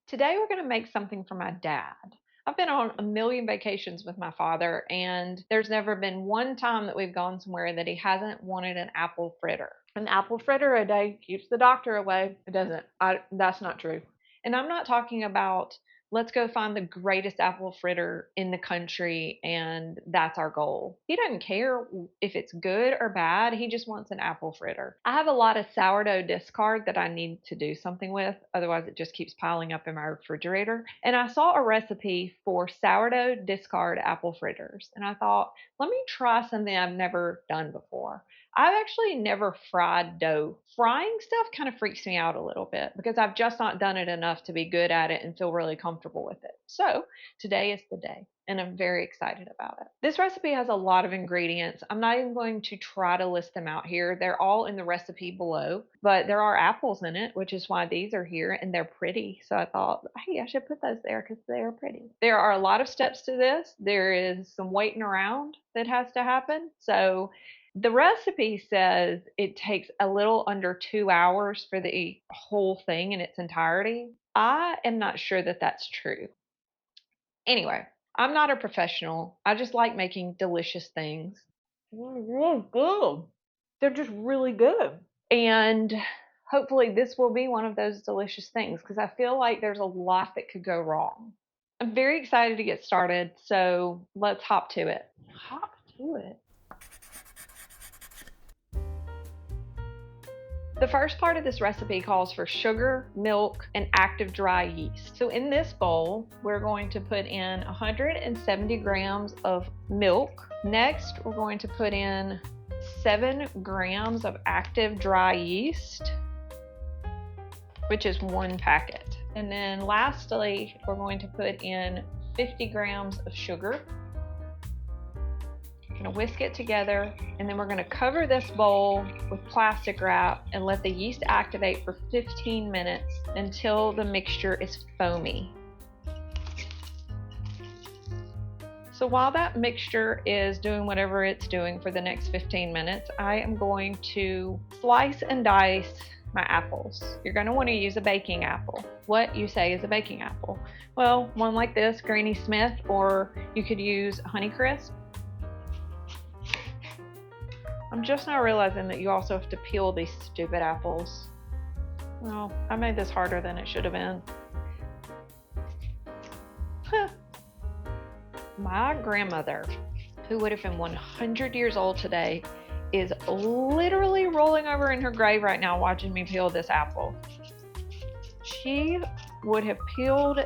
Today we're going to make something for my dad. I've been on a million vacations with my father, and there's never been one time that we've gone somewhere that he hasn't wanted an apple fritter. An apple fritter a day keeps the doctor away. It doesn't. That's not true. And I'm not talking about let's go find the greatest apple fritter in the country and that's our goal. He doesn't care if it's good or bad. He just wants an apple fritter. I have a lot of sourdough discard that I need to do something with. Otherwise, it just keeps piling up in my refrigerator. And I saw a recipe for sourdough discard apple fritters. And I thought, let me try something I've never done before. I've actually never fried dough. Frying stuff kind of freaks me out a little bit because I've just not done it enough to be good at it and feel really comfortable with it. So today is the day, and I'm very excited about it. This recipe has a lot of ingredients. I'm not even going to try to list them out here. They're all in the recipe below, but there are apples in it, which is why these are here, and they're pretty. So I thought, hey, I should put those there because they are pretty. There are a lot of steps to this. There is some waiting around that has to happen. So the recipe says it takes a little under 2 hours for the whole thing in its entirety. I am not sure that that's true. Anyway, I'm not a professional. I just like making delicious things. They're good. They're just really good. And hopefully this will be one of those delicious things because I feel like there's a lot that could go wrong. I'm very excited to get started, so let's hop to it. Hop to it. The first part of this recipe calls for sugar, milk, and active dry yeast. So in this bowl, we're going to put in 170 grams of milk. Next, we're going to put in 7 grams of active dry yeast, which is 1 packet. And then lastly, we're going to put in 50 grams of sugar. We're going to whisk it together, and then we're going to cover this bowl with plastic wrap and let the yeast activate for 15 minutes until the mixture is foamy. So while that mixture is doing whatever it's doing for the next 15 minutes, I am going to slice and dice my apples. You're going to want to use a baking apple. What you say is a baking apple? Well, one like this, Granny Smith, or you could use Honeycrisp. I'm just now realizing that you also have to peel these stupid apples. Well, I made this harder than it should have been. My grandmother, who would have been 100 years old today, is literally rolling over in her grave right now watching me peel this apple. She would have peeled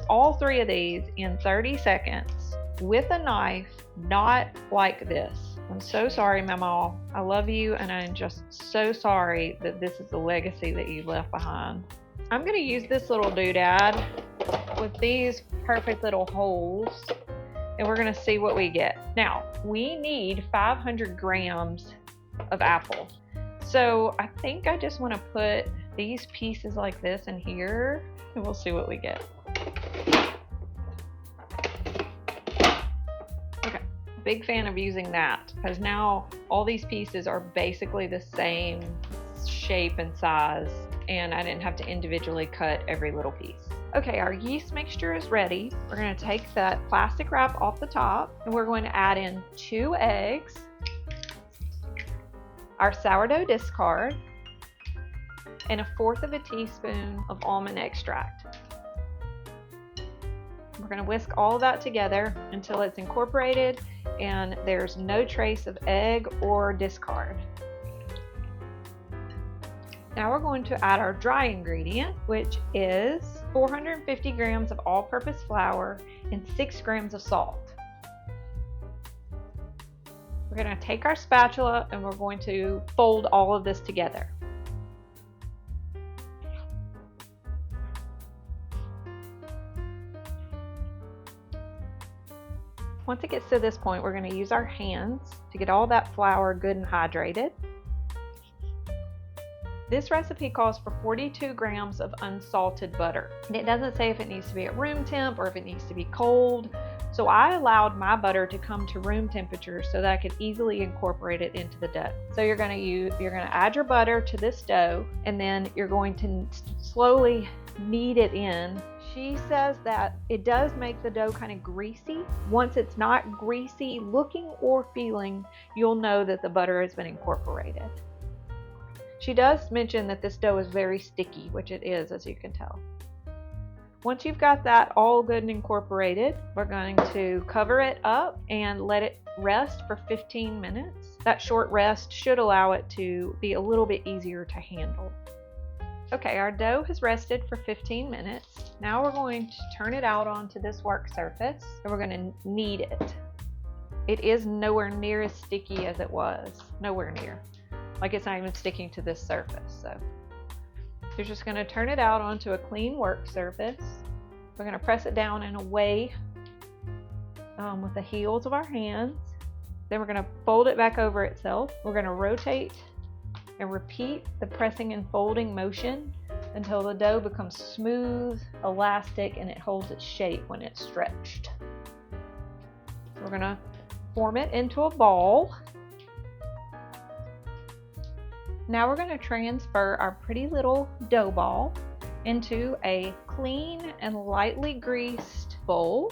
all 3 of these in 30 seconds with a knife, not like this. I'm so sorry, Mama. I love you, and I'm just so sorry that this is the legacy that you left behind. I'm going to use this little doodad with these perfect little holes, and we're going to see what we get. Now, we need 500 grams of apple. So I think I just want to put these pieces like this in here, and we'll see what we get. Big fan of using that because now all these pieces are basically the same shape and size, and I didn't have to individually cut every little piece. Okay, our yeast mixture is ready. We're going to take that plastic wrap off the top, and we're going to add in 2 eggs, our sourdough discard, and 1/4 of a teaspoon of almond extract. We're going to whisk all of that together until it's incorporated and there's no trace of egg or discard. Now we're going to add our dry ingredient, which is 450 grams of all-purpose flour and 6 grams of salt. We're going to take our spatula and we're going to fold all of this together. Once it gets to this point, we're going to use our hands to get all that flour good and hydrated. This recipe calls for 42 grams of unsalted butter. And it doesn't say if it needs to be at room temp or if it needs to be cold. So I allowed my butter to come to room temperature so that I could easily incorporate it into the dough. So you're going to add your butter to this dough, and then you're going to slowly knead it in. She says that it does make the dough kind of greasy. Once it's not greasy looking or feeling, you'll know that the butter has been incorporated. She does mention that this dough is very sticky, which it is, as you can tell. Once you've got that all good and incorporated, we're going to cover it up and let it rest for 15 minutes. That short rest should allow it to be a little bit easier to handle. Okay, our dough has rested for 15 minutes. Now we're going to turn it out onto this work surface and we're going to knead it. It is nowhere near as sticky as it was. Nowhere near. Like it's not even sticking to this surface. So you're just going to turn it out onto a clean work surface. We're going to press it down in a way with the heels of our hands. Then we're going to fold it back over itself. We're going to rotate and repeat the pressing and folding motion until the dough becomes smooth, elastic, and it holds its shape when it's stretched. We're going to form it into a ball. Now we're going to transfer our pretty little dough ball into a clean and lightly greased bowl.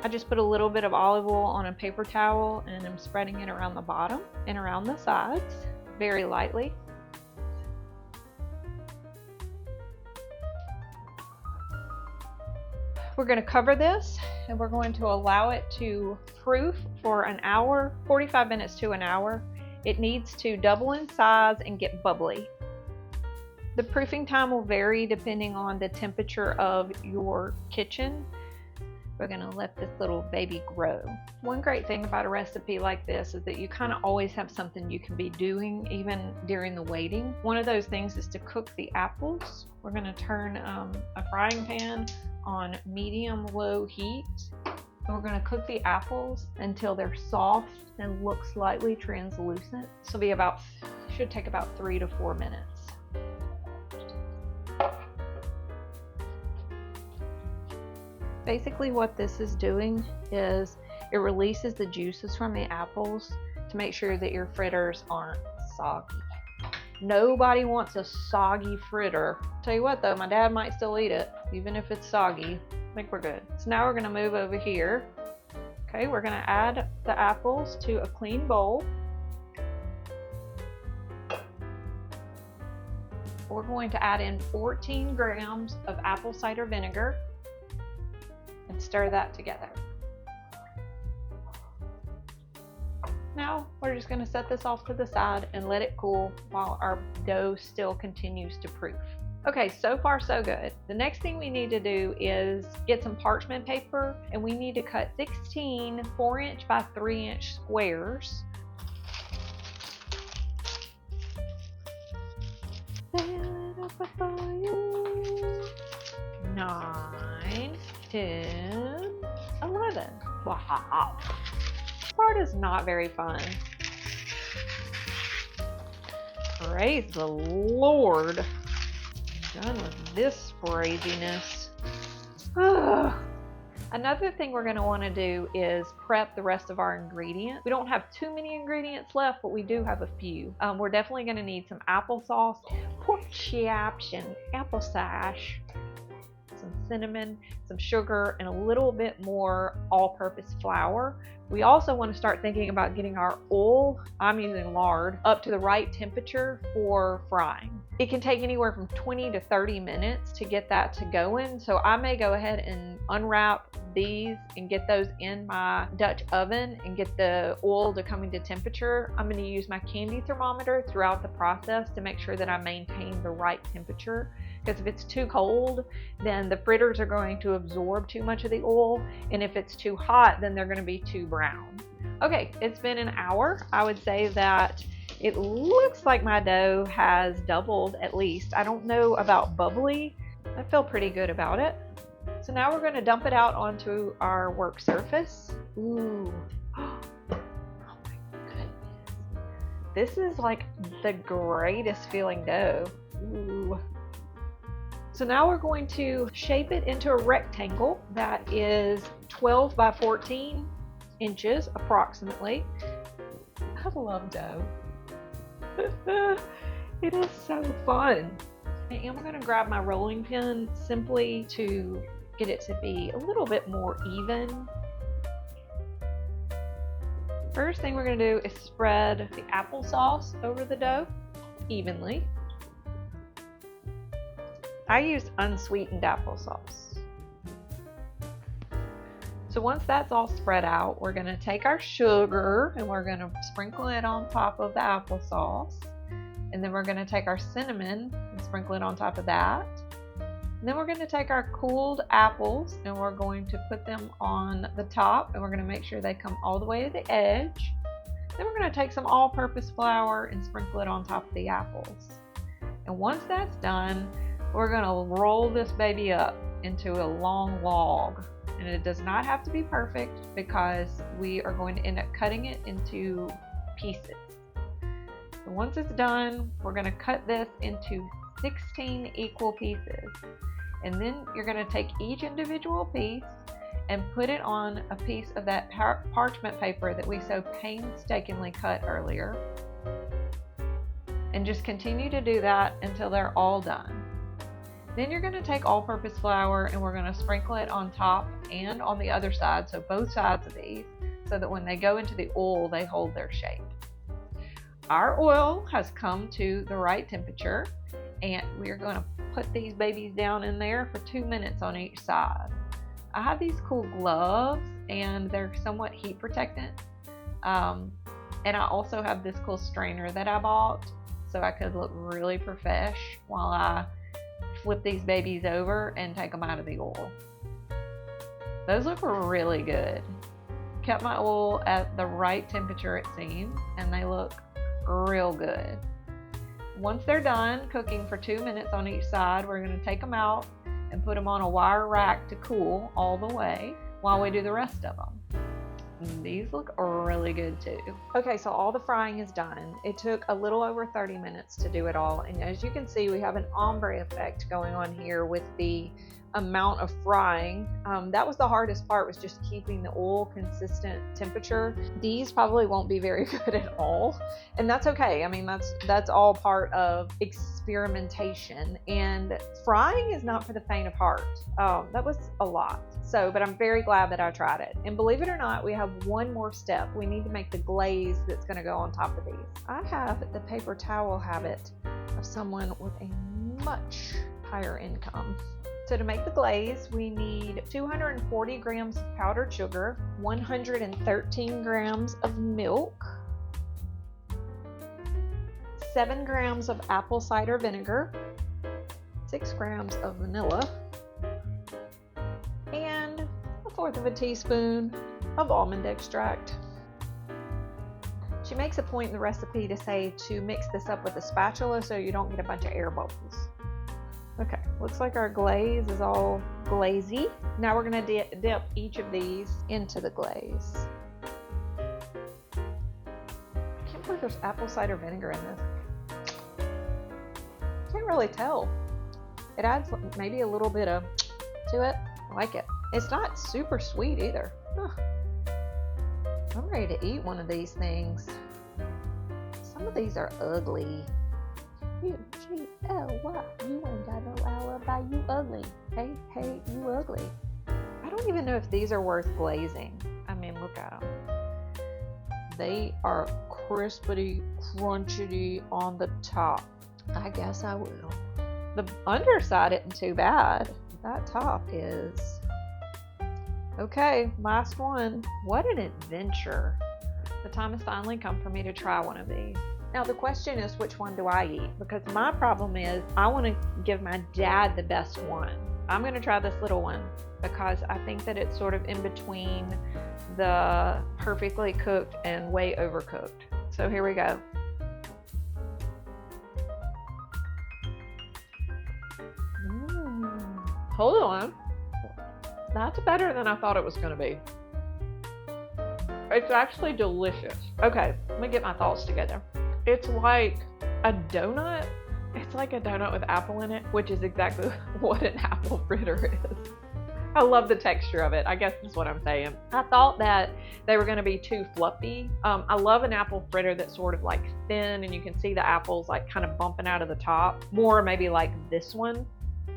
I just put a little bit of olive oil on a paper towel and I'm spreading it around the bottom and around the sides very lightly. We're going to cover this and we're going to allow it to proof for an hour, 45 minutes to an hour. It needs to double in size and get bubbly. The proofing time will vary depending on the temperature of your kitchen. We're going to let this little baby grow. One great thing about a recipe like this is that you kind of always have something you can be doing even during the waiting. One of those things is to cook the apples. We're going to turn a frying pan on medium-low heat. And we're going to cook the apples until they're soft and look slightly translucent. This will be should take about 3 to 4 minutes. Basically what this is doing is it releases the juices from the apples to make sure that your fritters aren't soggy. Nobody wants a soggy fritter. Tell you what though, my dad might still eat it, even if it's soggy. I think we're good. So now we're going to move over here. Okay, we're going to add the apples to a clean bowl. We're going to add in 14 grams of apple cider vinegar and stir that together. Now we're just going to set this off to the side and let it cool while our dough still continues to proof. Okay, so far so good. The next thing we need to do is get some parchment paper and we need to cut 16 4-inch by 3-inch squares. 9, 10, 11. Wow. This part is not very fun. Praise the Lord. Done with this craziness. Another thing we're going to want to do is prep the rest of our ingredients. We don't have too many ingredients left, but we do have a few. We're definitely going to need some applesauce, pork chops, and applesauce, some cinnamon, some sugar, and a little bit more all-purpose flour. We also want to start thinking about getting our oil, I'm using lard, up to the right temperature for frying. It can take anywhere from 20 to 30 minutes to get that to going, so I may go ahead and unwrap these and get those in my Dutch oven and get the oil to come into temperature. I'm going to use my candy thermometer throughout the process to make sure that I maintain the right temperature, because if it's too cold, then the fritters are going to absorb too much of the oil, and if it's too hot, then they're going to be too brown. Okay, it's been an hour. I would say that it looks like my dough has doubled at least. I don't know about bubbly. I feel pretty good about it. So now we're going to dump it out onto our work surface. Ooh. Oh my goodness. This is like the greatest feeling dough. Ooh. So now we're going to shape it into a rectangle that is 12 by 14 inches approximately. I love dough. It is so fun. I am going to grab my rolling pin simply to get it to be a little bit more even. First thing we're going to do is spread the applesauce over the dough evenly. I use unsweetened applesauce. So once that's all spread out, we're going to take our sugar and we're going to sprinkle it on top of the applesauce. And then we're going to take our cinnamon and sprinkle it on top of that. And then we're going to take our cooled apples and we're going to put them on the top, and we're going to make sure they come all the way to the edge. Then we're going to take some all-purpose flour and sprinkle it on top of the apples. And once that's done, we're going to roll this baby up into a long log. And it does not have to be perfect because we are going to end up cutting it into pieces. So once it's done, we're going to cut this into 16 equal pieces. And then you're going to take each individual piece and put it on a piece of that parchment paper that we so painstakingly cut earlier. And just continue to do that until they're all done. Then you're going to take all-purpose flour and we're going to sprinkle it on top and on the other side, so both sides of these, so that when they go into the oil, they hold their shape. Our oil has come to the right temperature, and we're going to put these babies down in there for 2 minutes on each side. I have these cool gloves, and they're somewhat heat protectant. And I also have this cool strainer that I bought, so I could look really profesh while I flip these babies over and take them out of the oil. Those look really good. Kept my oil at the right temperature, it seems, and they look real good. Once they're done cooking for 2 minutes on each side, we're going to take them out and put them on a wire rack to cool all the way while we do the rest of them. And these look really good too. Okay, so all the frying is done. It took a little over 30 minutes to do it all, and as you can see, we have an ombre effect going on here with the amount of frying. That was the hardest part, was just keeping the oil consistent temperature. These probably won't be very good at all, and that's okay. I mean, that's all part of experimentation, and frying is not for the faint of heart. That was a lot. But I'm very glad that I tried it. And believe it or not, we have one more step. We need to make the glaze that's going to go on top of these. I have the paper towel habit of someone with a much higher income. So to make the glaze, we need 240 grams of powdered sugar, 113 grams of milk, 7 grams of apple cider vinegar, 6 grams of vanilla, and 1/4 of a teaspoon of almond extract. She makes a point in the recipe to say to mix this up with a spatula so you don't get a bunch of air bubbles. Okay, looks like our glaze is all glazy. Now we're going to dip each of these into the glaze. I can't believe there's apple cider vinegar in this. Can't really tell. It adds maybe a little bit of to it. I like it. It's not super sweet either. Huh. I'm ready to eat one of these things. Some of these are ugly. U-G-L-Y. You ain't got no alibi. You ugly. Hey, you ugly. I don't even know if these are worth glazing. I mean, look at them. They are crispity, crunchity on the top. I guess I will. The underside isn't too bad. That top is. Okay, last one. What an adventure. The time has finally come for me to try one of these. Now the question is, which one do I eat? Because my problem is I want to give my dad the best one. I'm going to try this little one because I think that it's sort of in between the perfectly cooked and way overcooked. So here we go. Hold on. That's better than I thought it was going to be. It's actually delicious. Okay, let me get my thoughts together. It's like a donut. It's like a donut with apple in it, which is exactly what an apple fritter is. I love the texture of it. I guess that's what I'm saying. I thought that they were going to be too fluffy. I love an apple fritter that's sort of like thin and you can see the apples like kind of bumping out of the top. More maybe like this one.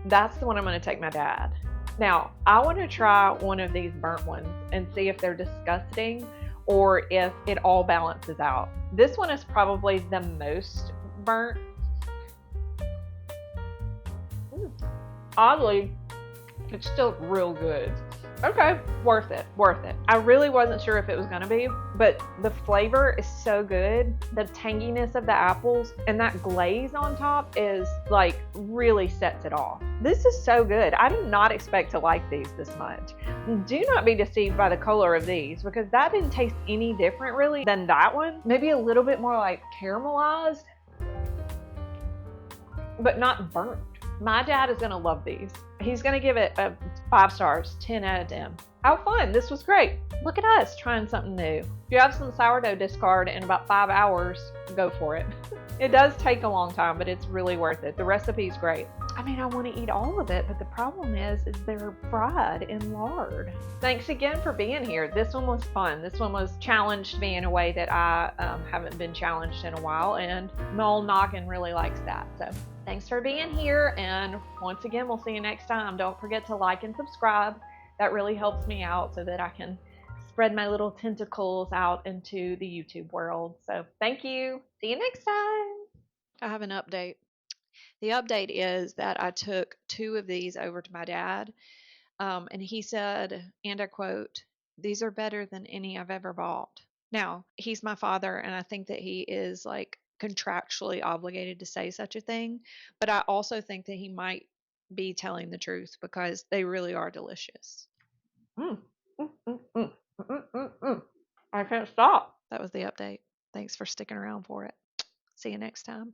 That's the one I'm going to take my dad. Now, I want to try one of these burnt ones and see if they're disgusting or if it all balances out. This one is probably the most burnt. Oddly, it's still real good. Okay, worth it, worth it. I really wasn't sure if it was gonna be, but the flavor is so good. The tanginess of the apples and that glaze on top is like really sets it off. This is so good. I did not expect to like these this much. Do not be deceived by the color of these because that didn't taste any different really than that one. Maybe a little bit more like caramelized, but not burnt. My dad is gonna love these. He's gonna give it a 5 stars, 10 out of 10. How fun, this was great. Look at us trying something new. If you have some sourdough discard in about 5 hours, go for it. It does take a long time, but it's really worth it. The recipe's great. I mean, I want to eat all of it, but the problem is they're fried in lard. Thanks again for being here. This one was fun. This one was challenged me in a way that I haven't been challenged in a while, and Noel Noggin really likes that. So thanks for being here, and once again, we'll see you next time. Don't forget to like and subscribe. That really helps me out so that I can spread my little tentacles out into the YouTube world. So thank you. See you next time. I have an update. The update is that I took 2 of these over to my dad, and he said, and I quote, "These are better than any I've ever bought." Now, he's my father, and I think that he is like contractually obligated to say such a thing, but I also think that he might be telling the truth because they really are delicious. Mm, mm, mm, mm, mm, mm, mm. I can't stop. That was the update. Thanks for sticking around for it. See you next time.